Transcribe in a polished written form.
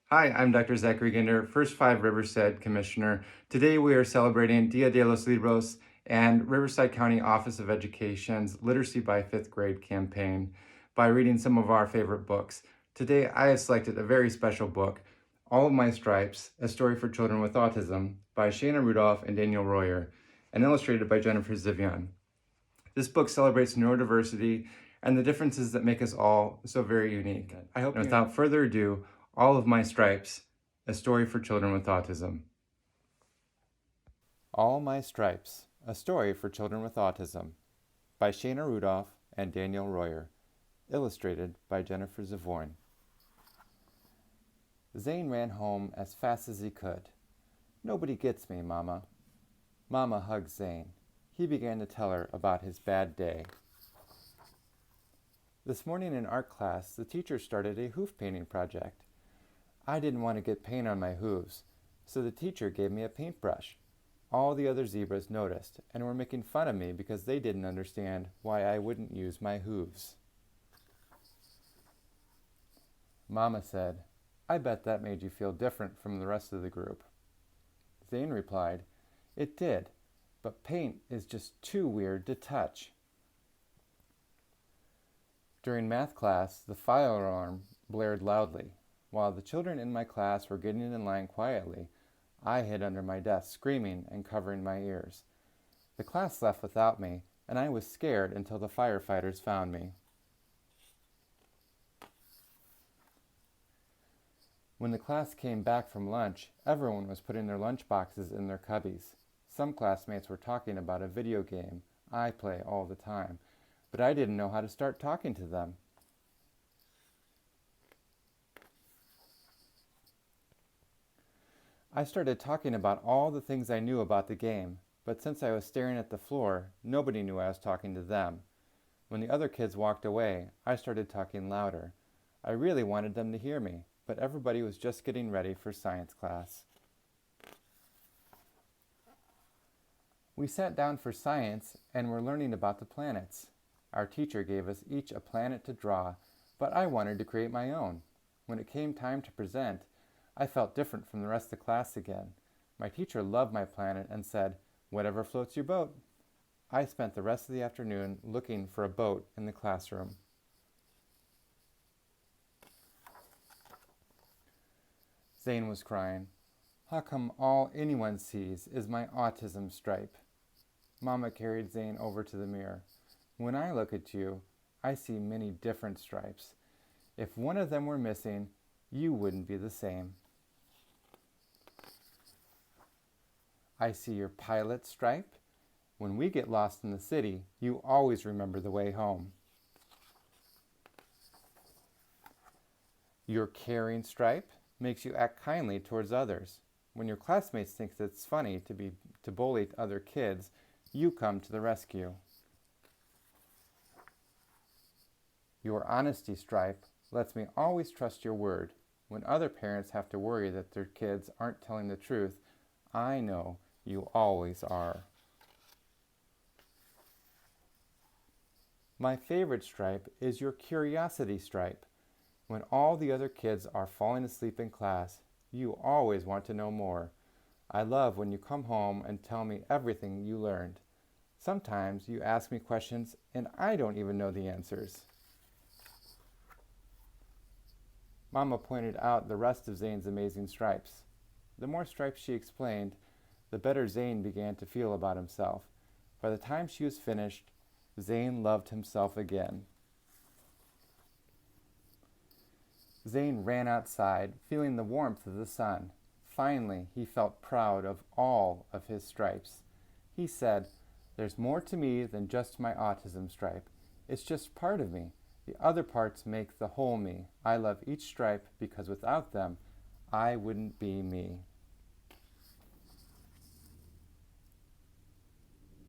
Hi, I'm Dr. Zachary Ginder, First 5 Riverside Commissioner. Today we are celebrating Dia de los Libros and Riverside County Office of Education's Literacy by 5th Grade campaign by reading some of our favorite books. Today I have selected a very special book, All of My Stripes, A Story for Children with Autism by Shaina, Rudolph, and Danielle Royer, and illustrated by Jennifer Zivian. This book celebrates neurodiversity and the differences that make us all so very unique. I hope, and without further ado, All of My Stripes, A Story for Children with Autism. All My Stripes, A Story for Children with Autism by Shaina Rudolph and Danielle Royer, illustrated by Jennifer Zivian. Zane ran home as fast as he could. "Nobody gets me, Mama." Mama hugged Zane. He began to tell her about his bad day. This morning in art class, the teacher started a hoof painting project. I didn't want to get paint on my hooves, so the teacher gave me a paintbrush. All the other zebras noticed and were making fun of me because they didn't understand why I wouldn't use my hooves. Mama said, "I bet that made you feel different from the rest of the group." Zane replied, "It did, but paint is just too weird to touch." During math class, the fire alarm blared loudly. While the children in my class were getting in line quietly, I hid under my desk, screaming and covering my ears. The class left without me, and I was scared until the firefighters found me. When the class came back from lunch, everyone was putting their lunch boxes in their cubbies. Some classmates were talking about a video game I play all the time, but I didn't know how to start talking to them. I started talking about all the things I knew about the game, but since I was staring at the floor, nobody knew I was talking to them. When the other kids walked away, I started talking louder. I really wanted them to hear me, but everybody was just getting ready for science class. We sat down for science and were learning about the planets. Our teacher gave us each a planet to draw, but I wanted to create my own. When it came time to present, I felt different from the rest of the class again. My teacher loved my planet and said, "Whatever floats your boat." I spent the rest of the afternoon looking for a boat in the classroom. Zane was crying. "How come all anyone sees is my autism stripe?" Mama carried Zane over to the mirror. "When I look at you, I see many different stripes. If one of them were missing, you wouldn't be the same." "I see your pilot stripe. When we get lost in the city, you always remember the way home." "Your caring stripe makes you act kindly towards others. When your classmates think it's funny to bully other kids, you come to the rescue." "Your honesty stripe lets me always trust your word. When other parents have to worry that their kids aren't telling the truth, I know you always are." "My favorite stripe is your curiosity stripe. When all the other kids are falling asleep in class, you always want to know more. I love when you come home and tell me everything you learned. Sometimes you ask me questions and I don't even know the answers." Mama pointed out the rest of Zane's amazing stripes. The more stripes she explained, the better Zane began to feel about himself. By the time she was finished, Zane loved himself again. Zane ran outside, feeling the warmth of the sun. Finally, he felt proud of all of his stripes. He said, "There's more to me than just my autism stripe. It's just part of me. The other parts make the whole me. I love each stripe because without them, I wouldn't be me."